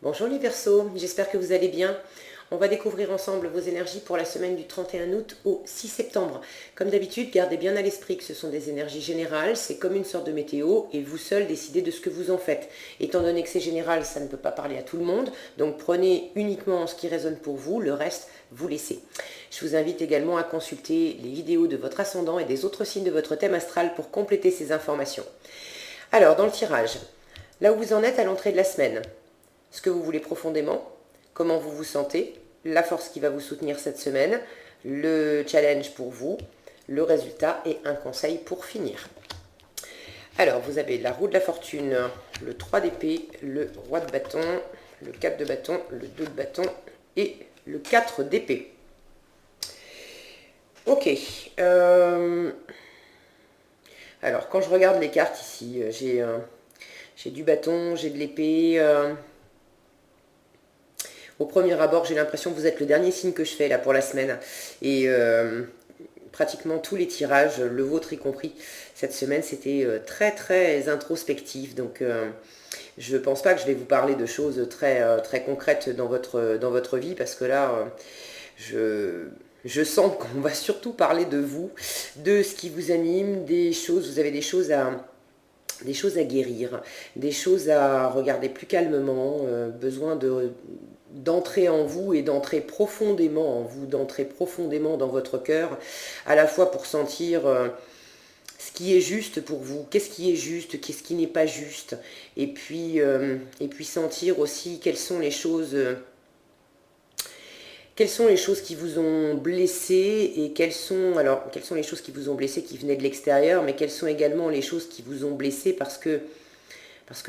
Bonjour les Verseaux, j'espère que vous allez bien. On va découvrir ensemble vos énergies pour la semaine du 31 août au 6 septembre. Comme d'habitude, gardez bien à l'esprit que ce sont des énergies générales, c'est comme une sorte de météo et vous seul décidez de ce que vous en faites. Étant donné que c'est général, ça ne peut pas parler à tout le monde, donc prenez uniquement ce qui résonne pour vous, le reste, vous laissez. Je vous invite également à consulter les vidéos de votre ascendant et des autres signes de votre thème astral pour compléter ces informations. Alors, dans le tirage, là où vous en êtes à l'entrée de la semaine, ce que vous voulez profondément, comment vous vous sentez, la force qui va vous soutenir cette semaine, le challenge pour vous, le résultat et un conseil pour finir. Alors, vous avez la roue de la fortune, le 3 d'épée, le roi de bâton, le 4 de bâton, le 2 de bâton et le 4 d'épée. Ok. Alors, quand je regarde les cartes ici, j'ai du bâton, j'ai de l'épée. Au premier abord, j'ai l'impression que vous êtes le dernier signe que je fais là pour la semaine. Et pratiquement tous les tirages, le vôtre y compris, cette semaine, c'était très très introspectif. Donc je ne pense pas que je vais vous parler de choses très concrètes dans votre vie, parce que là, je sens qu'on va surtout parler de vous, de ce qui vous anime, des choses, vous avez des choses à guérir, des choses à regarder plus calmement, besoin d'entrer en vous et d'entrer profondément en vous, d'entrer profondément dans votre cœur, à la fois pour sentir ce qui est juste pour vous, qu'est-ce qui est juste, qu'est-ce qui n'est pas juste, et puis sentir aussi quelles sont les choses qui vous ont blessé et quelles sont les choses qui vous ont blessé qui venaient de l'extérieur, mais quelles sont également les choses qui vous ont blessé parce que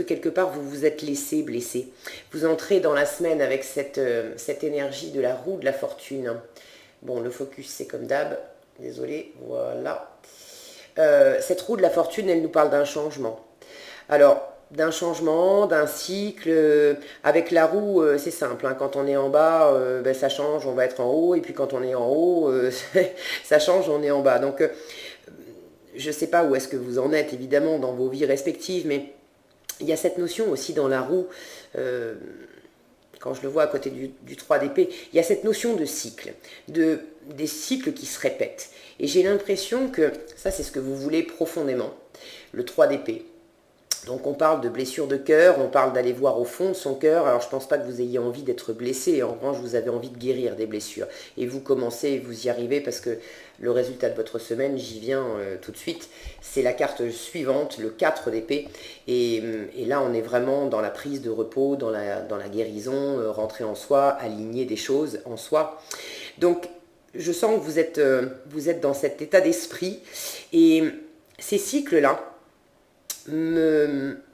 quelque part vous vous êtes laissé blesser. Vous entrez dans la semaine avec cette énergie de la roue de la fortune. Bon, le focus c'est comme d'hab, désolé, voilà. Cette roue de la fortune, elle nous parle d'un changement. Alors, d'un changement, d'un cycle. Avec la roue, c'est simple, hein. Quand on est en bas, ça change, on va être en haut. Et puis quand on est en haut, ça change, on est en bas. Donc, je ne sais pas où est-ce que vous en êtes, évidemment, dans vos vies respectives, mais il y a cette notion aussi dans la roue, quand je le vois à côté du 3 d'épée, il y a cette notion de cycle, des cycles qui se répètent. Et j'ai l'impression que ça, c'est ce que vous voulez profondément, le 3 d'épée. Donc on parle de blessure de cœur, on parle d'aller voir au fond de son cœur. Alors je ne pense pas que vous ayez envie d'être blessé, en revanche vous avez envie de guérir des blessures. Et vous commencez, vous y arrivez parce que le résultat de votre semaine, j'y viens tout de suite, c'est la carte suivante, le 4 d'épée. Et là on est vraiment dans la prise de repos, dans la guérison, rentrer en soi, aligner des choses en soi. Donc je sens que vous êtes dans cet état d'esprit. Et ces cycles-là,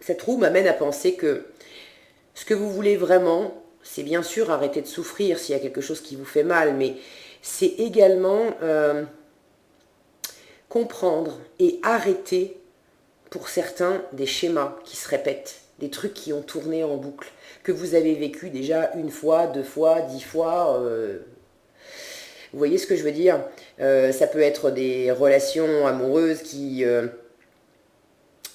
cette roue m'amène à penser que ce que vous voulez vraiment, c'est bien sûr arrêter de souffrir s'il y a quelque chose qui vous fait mal, mais c'est également comprendre et arrêter, pour certains, des schémas qui se répètent, des trucs qui ont tourné en boucle, que vous avez vécu déjà une fois, 2 fois, 10 fois. Vous voyez ce que je veux dire? Ça peut être des relations amoureuses qui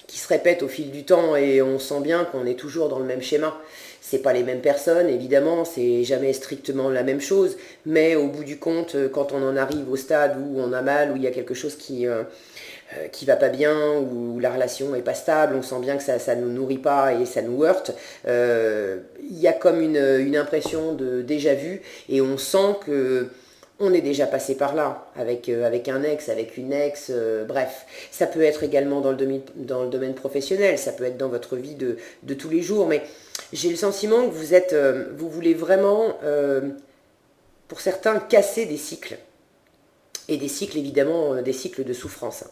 se répètent au fil du temps et on sent bien qu'on est toujours dans le même schéma. C'est pas les mêmes personnes, évidemment, c'est jamais strictement la même chose, mais au bout du compte, quand on en arrive au stade où on a mal, où il y a quelque chose qui va pas bien, où la relation est pas stable, on sent bien que ça nous nourrit pas et ça nous heurte, il y a comme une impression de déjà vu et on sent que on est déjà passé par là, avec un ex, avec une ex, bref. Ça peut être également dans le domaine professionnel, ça peut être dans votre vie de tous les jours, mais j'ai le sentiment que vous voulez vraiment, pour certains, casser des cycles. Et des cycles, évidemment, des cycles de souffrance.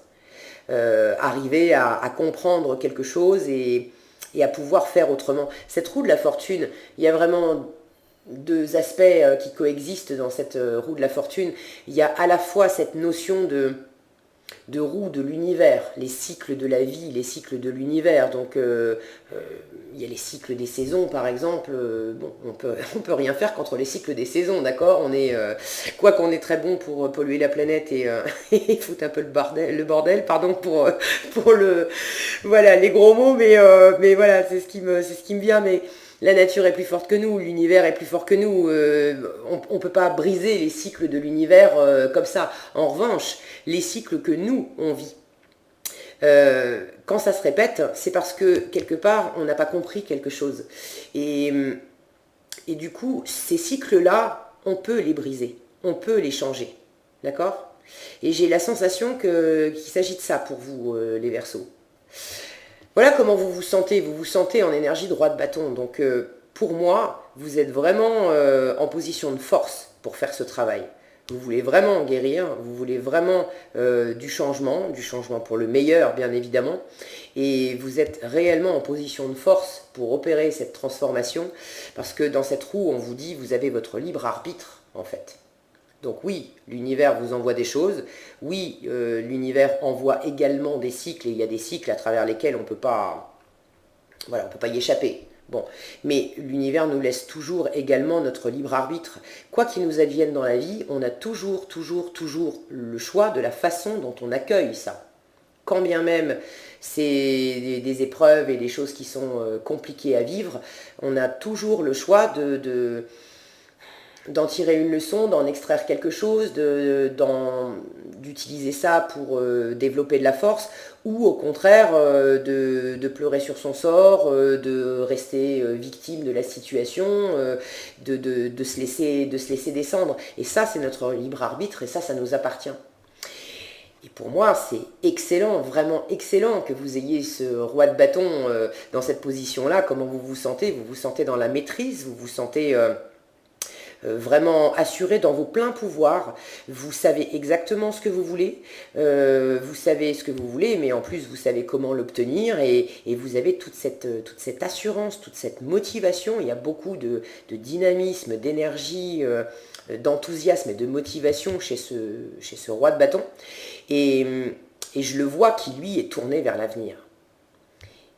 Arriver à comprendre quelque chose et à pouvoir faire autrement. Cette roue de la fortune, il y a vraiment 2 aspects qui coexistent dans cette roue de la fortune. Il y a à la fois cette notion de roue de l'univers, les cycles de la vie, les cycles de l'univers. Donc il y a les cycles des saisons par exemple. Bon, on peut rien faire contre les cycles des saisons, d'accord? On est quoi qu'on est très bon pour polluer la planète et, et foutre un peu le bordel, pardon pour le voilà les gros mots, mais voilà c'est ce qui me vient. Mais La nature est plus forte que nous, l'univers est plus fort que nous. On ne peut pas briser les cycles de l'univers comme ça. En revanche, les cycles que nous, on vit, quand ça se répète, c'est parce que quelque part, on n'a pas compris quelque chose. Et, et du coup, ces cycles-là, on peut les briser, on peut les changer. D'accord? Et j'ai la sensation qu'il s'agit de ça pour vous, les Verseaux. Voilà comment vous vous sentez. Vous vous sentez en énergie droit de bâton. Donc, pour moi, vous êtes vraiment en position de force pour faire ce travail. Vous voulez vraiment guérir, vous voulez vraiment du changement pour le meilleur, bien évidemment. Et vous êtes réellement en position de force pour opérer cette transformation. Parce que dans cette roue, on vous dit, vous avez votre libre arbitre, en fait. Donc oui, l'univers vous envoie des choses. Oui, l'univers envoie également des cycles. Et il y a des cycles à travers lesquels on peut pas y échapper. Bon, mais l'univers nous laisse toujours également notre libre arbitre. Quoi qu'il nous advienne dans la vie, on a toujours le choix de la façon dont on accueille ça. Quand bien même c'est des épreuves et des choses qui sont compliquées à vivre, on a toujours le choix d'en tirer une leçon, d'en extraire quelque chose, d'utiliser ça pour développer de la force, ou au contraire de pleurer sur son sort, de rester victime de la situation, de se laisser descendre. Et ça, c'est notre libre arbitre, et ça nous appartient. Et pour moi, c'est excellent, vraiment excellent que vous ayez ce roi de bâton dans cette position-là. Comment vous vous sentez? Vous vous sentez dans la maîtrise, vous vous sentez vraiment assuré dans vos pleins pouvoirs. Vous savez exactement ce que vous voulez, vous savez ce que vous voulez, mais en plus vous savez comment l'obtenir, et vous avez toute cette assurance, toute cette motivation. Il y a beaucoup de dynamisme, d'énergie, d'enthousiasme et de motivation chez ce roi de bâton, et je le vois qui lui est tourné vers l'avenir.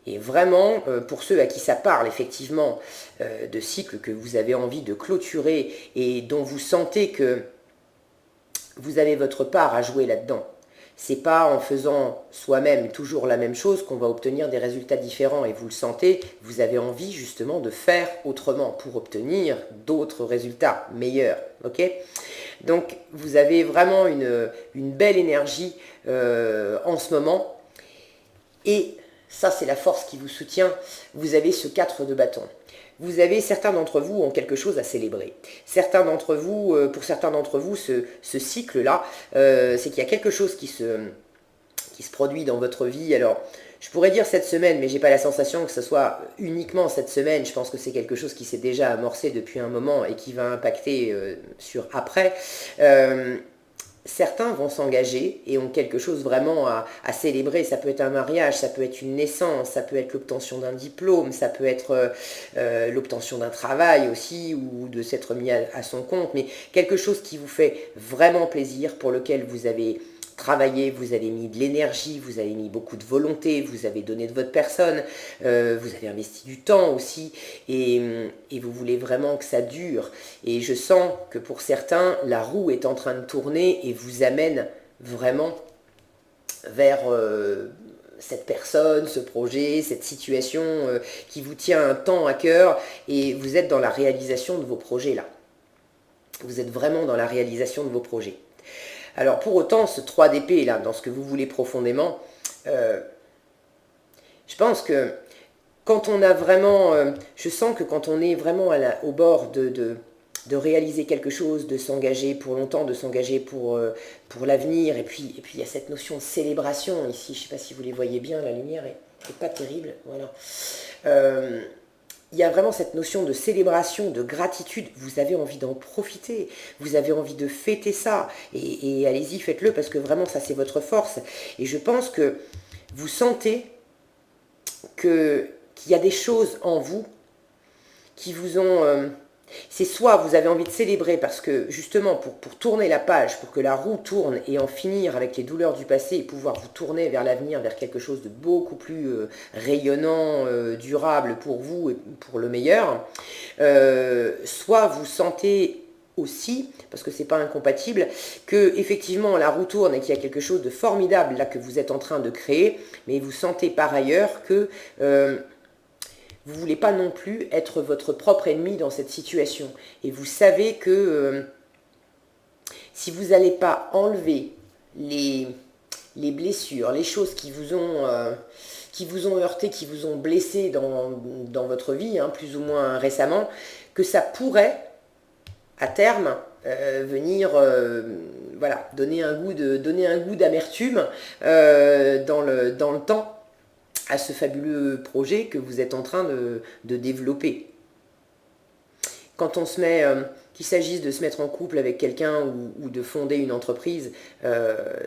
Et vraiment, pour ceux à qui ça parle effectivement de cycles que vous avez envie de clôturer et dont vous sentez que vous avez votre part à jouer là-dedans, c'est pas en faisant soi-même toujours la même chose qu'on va obtenir des résultats différents. Et vous le sentez, vous avez envie justement de faire autrement pour obtenir d'autres résultats meilleurs. Ok ? Donc vous avez vraiment une belle énergie en ce moment. Et ça, c'est la force qui vous soutient. Vous avez ce 4 de bâton. Vous avez, certains d'entre vous ont quelque chose à célébrer. Pour certains d'entre vous, ce cycle-là, c'est qu'il y a quelque chose qui se produit dans votre vie. Alors, je pourrais dire cette semaine, mais j'ai pas la sensation que ce soit uniquement cette semaine. Je pense que c'est quelque chose qui s'est déjà amorcé depuis un moment et qui va impacter sur après. Certains vont s'engager et ont quelque chose vraiment à célébrer. Ça peut être un mariage, ça peut être une naissance, ça peut être l'obtention d'un diplôme, ça peut être l'obtention d'un travail aussi, ou de s'être mis à son compte, mais quelque chose qui vous fait vraiment plaisir, pour lequel vous avez travaillé, vous avez mis de l'énergie, vous avez mis beaucoup de volonté, vous avez donné de votre personne, vous avez investi du temps aussi, et vous voulez vraiment que ça dure. Et je sens que pour certains, la roue est en train de tourner et vous amène vraiment vers cette personne, ce projet, cette situation qui vous tient un temps à cœur, et vous êtes dans la réalisation de vos projets là. Vous êtes vraiment dans la réalisation de vos projets. Alors pour autant, ce 3 d'épée là, dans ce que vous voulez profondément, je pense que quand on a vraiment, je sens que quand on est vraiment au bord de réaliser quelque chose, de s'engager pour longtemps, de s'engager pour l'avenir, et puis il y a cette notion de célébration ici. Je ne sais pas si vous les voyez bien, la lumière est pas terrible, voilà. Il y a vraiment cette notion de célébration, de gratitude. Vous avez envie d'en profiter, vous avez envie de fêter ça, et allez-y, faites-le, parce que vraiment ça c'est votre force. Et je pense que vous sentez qu'il y a des choses en vous qui vous ont... c'est soit vous avez envie de célébrer parce que justement pour tourner la page, pour que la roue tourne et en finir avec les douleurs du passé et pouvoir vous tourner vers l'avenir, vers quelque chose de beaucoup plus rayonnant, durable pour vous et pour le meilleur, soit vous sentez aussi, parce que c'est pas incompatible, que effectivement la roue tourne et qu'il y a quelque chose de formidable là que vous êtes en train de créer, mais vous sentez par ailleurs que vous ne voulez pas non plus être votre propre ennemi dans cette situation. Et vous savez que si vous n'allez pas enlever les blessures, les choses qui vous ont heurté, qui vous ont blessé dans votre vie, hein, plus ou moins récemment, que ça pourrait, à terme, venir voilà, donner un goût d'amertume dans le temps à ce fabuleux projet que vous êtes en train de développer. Quand on se met, qu'il s'agisse de se mettre en couple avec quelqu'un ou de fonder une entreprise,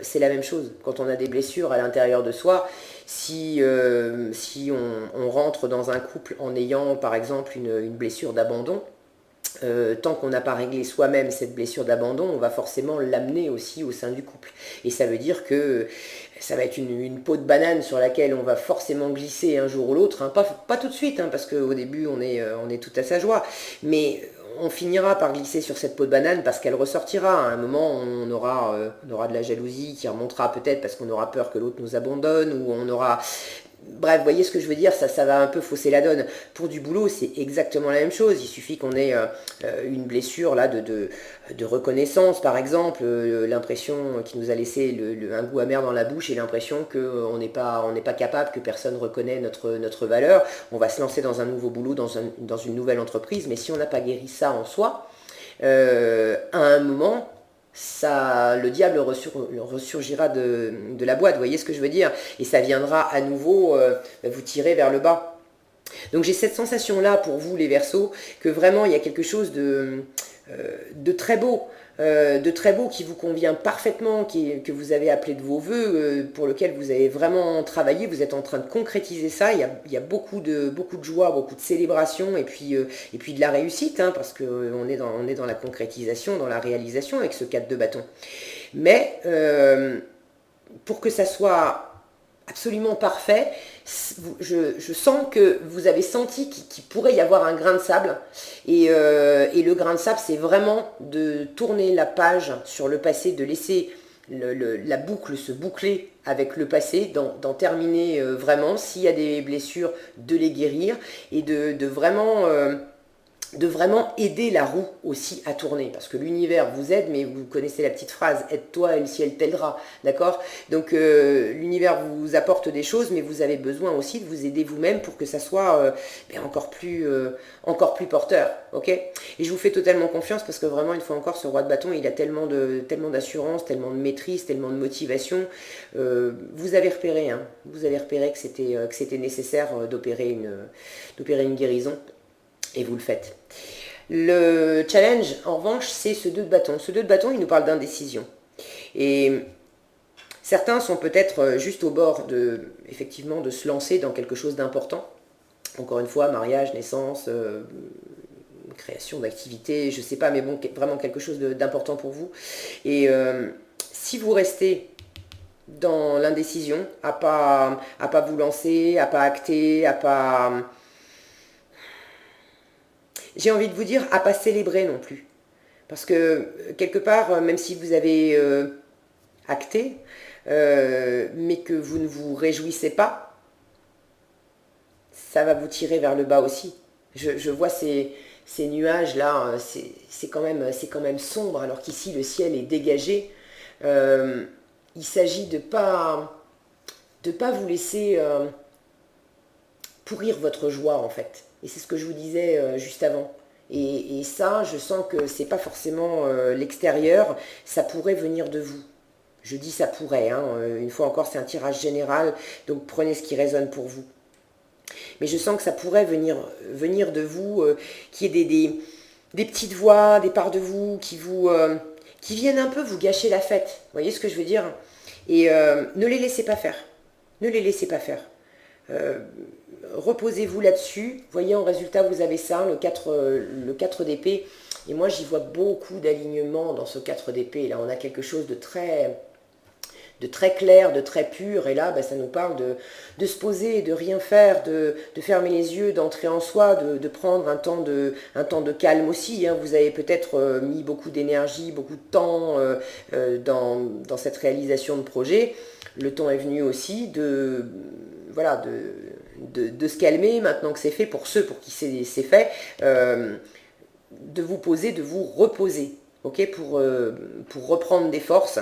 c'est la même chose. Quand on a des blessures à l'intérieur de soi, si on rentre dans un couple en ayant par exemple une blessure d'abandon, tant qu'on n'a pas réglé soi-même cette blessure d'abandon, on va forcément l'amener aussi au sein du couple. Et ça veut dire que ça va être une peau de banane sur laquelle on va forcément glisser un jour ou l'autre, hein. Pas tout de suite, hein, parce qu'au début on est tout à sa joie, mais on finira par glisser sur cette peau de banane parce qu'elle ressortira. À un moment, on aura de la jalousie qui remontera peut-être parce qu'on aura peur que l'autre nous abandonne, ou on aura... Bref, vous voyez ce que je veux dire, ça va un peu fausser la donne. Pour du boulot, c'est exactement la même chose. Il suffit qu'on ait une blessure là de reconnaissance, par exemple, l'impression qui nous a laissé un goût amer dans la bouche et l'impression qu'on n'est pas capable, que personne ne reconnaît notre valeur. On va se lancer dans un nouveau boulot, dans une nouvelle entreprise, mais si on n'a pas guéri ça en soi, à un moment... le diable ressurgira de la boîte, vous voyez ce que je veux dire, et ça viendra à nouveau vous tirer vers le bas. Donc j'ai cette sensation là pour vous les Verseaux, que vraiment il y a quelque chose de très beau, qui vous convient parfaitement, que vous avez appelé de vos voeux, pour lequel vous avez vraiment travaillé. Vous êtes en train de concrétiser ça. Il y a beaucoup de joie, beaucoup de célébration, et puis de la réussite, hein, parce qu'on est dans la concrétisation, dans la réalisation avec ce 4 de bâton. Mais pour que ça soit absolument parfait, je sens que vous avez senti qu'il pourrait y avoir un grain de sable, et le grain de sable, c'est vraiment de tourner la page sur le passé, de laisser la boucle se boucler avec le passé, d'en terminer vraiment, s'il y a des blessures, de les guérir, et de vraiment aider la roue aussi à tourner, parce que l'univers vous aide, mais vous connaissez la petite phrase « aide-toi et le ciel t'aidera », d'accord? Donc l'univers vous apporte des choses, mais vous avez besoin aussi de vous aider vous-même pour que ça soit encore plus porteur, ok? Et je vous fais totalement confiance, parce que vraiment, une fois encore, ce roi de bâton, il a tellement d'assurance, tellement de maîtrise, tellement de motivation. Vous avez repéré, hein, que c'était nécessaire d'opérer une guérison. Et vous le faites. Le challenge, en revanche, c'est ce 2 de bâton. Ce 2 de bâton, il nous parle d'indécision. Et certains sont peut-être juste au bord effectivement, de se lancer dans quelque chose d'important. Encore une fois, mariage, naissance, création d'activité, je ne sais pas, mais bon, vraiment quelque chose d'important pour vous. Et si vous restez dans l'indécision, à pas vous lancer, à pas acter, à pas... J'ai envie de vous dire, à pas célébrer non plus. Parce que, quelque part, même si vous avez acté, mais que vous ne vous réjouissez pas, ça va vous tirer vers le bas aussi. Je vois ces nuages-là, c'est quand même sombre, alors qu'ici, le ciel est dégagé. Il s'agit de pas vous laisser pourrir votre joie, en fait. Et c'est ce que je vous disais juste avant. Et ça, je sens que c'est pas forcément l'extérieur, ça pourrait venir de vous. Je dis ça pourrait, hein. Une fois encore, c'est un tirage général, donc prenez ce qui résonne pour vous. Mais je sens que ça pourrait venir de vous, qu'il y ait des petites voix, des parts de vous qui viennent un peu vous gâcher la fête. Vous voyez ce que je veux dire? Et ne les laissez pas faire. Ne les laissez pas faire. Reposez-vous là-dessus. Voyez, en résultat, vous avez ça, le 4 d'épée. Et moi, j'y vois beaucoup d'alignement dans ce 4 d'épée. Là, on a quelque chose de très clair, de très pur. Et là, ça nous parle de se poser, de rien faire, de fermer les yeux, d'entrer en soi, de prendre un temps de calme aussi, hein. Vous avez peut-être mis beaucoup d'énergie, beaucoup de temps dans cette réalisation de projet. Le temps est venu aussi de de se calmer maintenant que c'est fait, pour ceux pour qui c'est fait, de vous poser, de vous reposer, ok, pour reprendre des forces.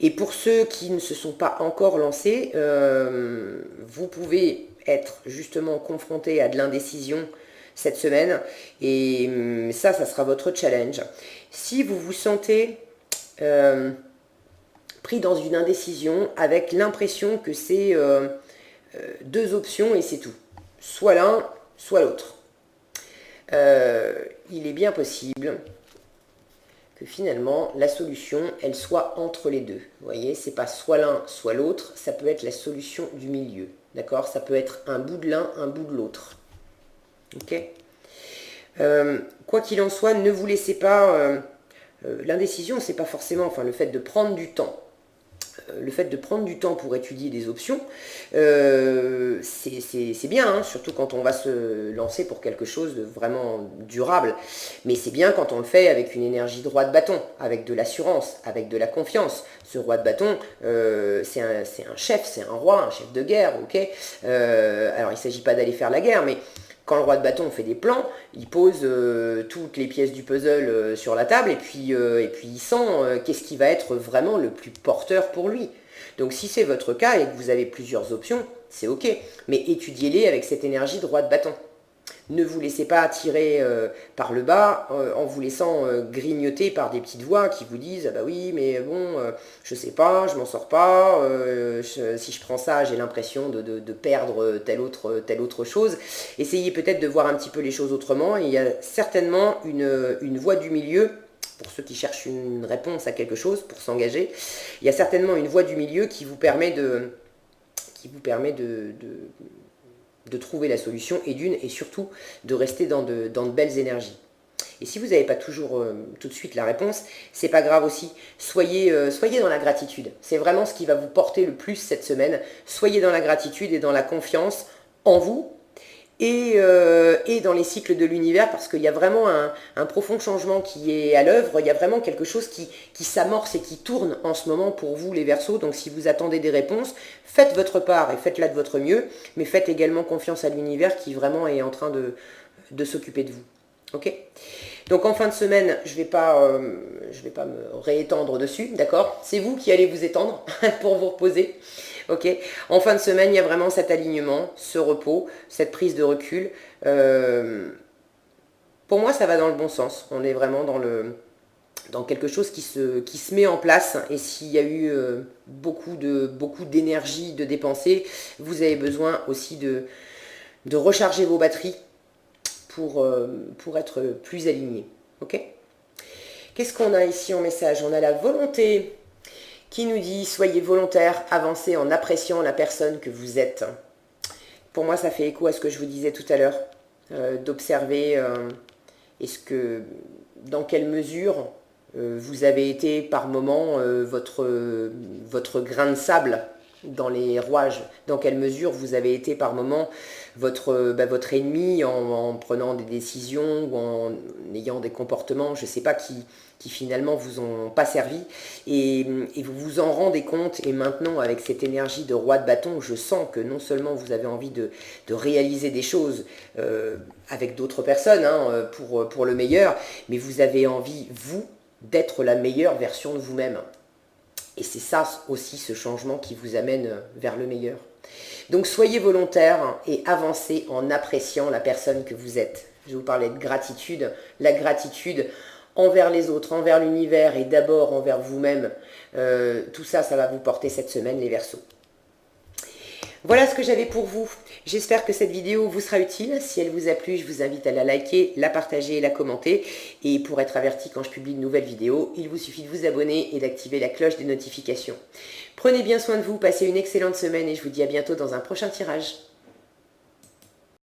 Et pour ceux qui ne se sont pas encore lancés, vous pouvez être justement confronté à de l'indécision cette semaine, et ça sera votre challenge. Si vous vous sentez pris dans une indécision avec l'impression que c'est deux options et c'est tout, soit l'un, soit l'autre, il est bien possible que finalement la solution elle soit entre les deux. Vous voyez, c'est pas soit l'un soit l'autre, ça peut être la solution du milieu, d'accord? Ça peut être un bout de l'un, un bout de l'autre. Ok. Quoi qu'il en soit, ne vous laissez pas l'indécision, c'est pas forcément, enfin le fait de prendre du temps. Le fait de prendre du temps pour étudier des options, c'est bien, hein, surtout quand on va se lancer pour quelque chose de vraiment durable. Mais c'est bien quand on le fait avec une énergie de roi de bâton, avec de l'assurance, avec de la confiance. Ce roi de bâton, c'est un chef, c'est un roi, un chef de guerre, ok. Alors il ne s'agit pas d'aller faire la guerre, mais quand le roi de bâton fait des plans, il pose toutes les pièces du puzzle sur la table et puis il sent qu'est-ce qui va être vraiment le plus porteur pour lui. Donc si c'est votre cas et que vous avez plusieurs options, c'est ok. Mais étudiez-les avec cette énergie de roi de bâton. Ne vous laissez pas attirer par le bas en vous laissant grignoter par des petites voix qui vous disent « Ah bah oui, mais bon, je sais pas, je m'en sors pas, si je prends ça, j'ai l'impression de perdre telle autre chose. » Essayez peut-être de voir un petit peu les choses autrement. Et il y a certainement une voie du milieu, pour ceux qui cherchent une réponse à quelque chose, pour s'engager. Il y a certainement une voie du milieu qui vous permet de trouver la solution et surtout de rester dans de belles énergies. Et si vous n'avez pas toujours tout de suite la réponse, c'est pas grave aussi. Soyez dans la gratitude. C'est vraiment ce qui va vous porter le plus cette semaine. Soyez dans la gratitude et dans la confiance en vous et dans les cycles de l'univers, parce qu'il y a vraiment un profond changement qui est à l'œuvre. Il y a vraiment quelque chose qui s'amorce et qui tourne en ce moment pour vous les Verseaux. Donc si vous attendez des réponses, faites votre part et faites-la de votre mieux, mais faites également confiance à l'univers qui vraiment est en train de s'occuper de vous. Ok ? Donc en fin de semaine, je vais pas me réétendre dessus, d'accord? C'est vous qui allez vous étendre pour vous reposer. Ok. En fin de semaine, il y a vraiment cet alignement, ce repos, cette prise de recul. Pour moi, ça va dans le bon sens. On est vraiment dans quelque chose qui se met en place. Et s'il y a eu beaucoup d'énergie de dépenser, vous avez besoin aussi de recharger vos batteries pour être plus aligné. Ok. Qu'est-ce qu'on a ici en message? On a la volonté qui nous dit « Soyez volontaire, avancez en appréciant la personne que vous êtes ». Pour moi, ça fait écho à ce que je vous disais tout à l'heure, d'observer dans quelle mesure vous avez été par moment votre grain de sable dans les rouages, dans quelle mesure vous avez été par moment votre ennemi en prenant des décisions ou en ayant des comportements, je ne sais pas, qui finalement vous ont pas servi, et vous vous en rendez compte. Et maintenant, avec cette énergie de roi de bâton, je sens que non seulement vous avez envie de réaliser des choses avec d'autres personnes pour le meilleur, mais vous avez envie, vous, d'être la meilleure version de vous-même. Et c'est ça aussi, ce changement qui vous amène vers le meilleur. Donc soyez volontaire et avancez en appréciant la personne que vous êtes. Je vous parlais de gratitude. La gratitude envers les autres, envers l'univers et d'abord envers vous-même. Tout ça, ça va vous porter cette semaine, les Verseaux. Voilà ce que j'avais pour vous. J'espère que cette vidéo vous sera utile. Si elle vous a plu, je vous invite à la liker, la partager et la commenter. Et pour être averti quand je publie de nouvelles vidéos, il vous suffit de vous abonner et d'activer la cloche des notifications. Prenez bien soin de vous, passez une excellente semaine et je vous dis à bientôt dans un prochain tirage.